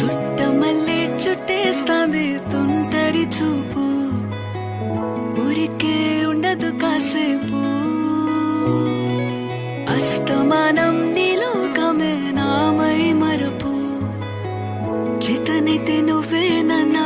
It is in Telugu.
చుట్టమల్లే చుట్టేస్తాంది తుంటరి చూపు, ఊరికే ఉండదు కాసేపు. అస్తమానం నీలోకమే నామై మరపు, చేతనైతే నువ్వే నన్నా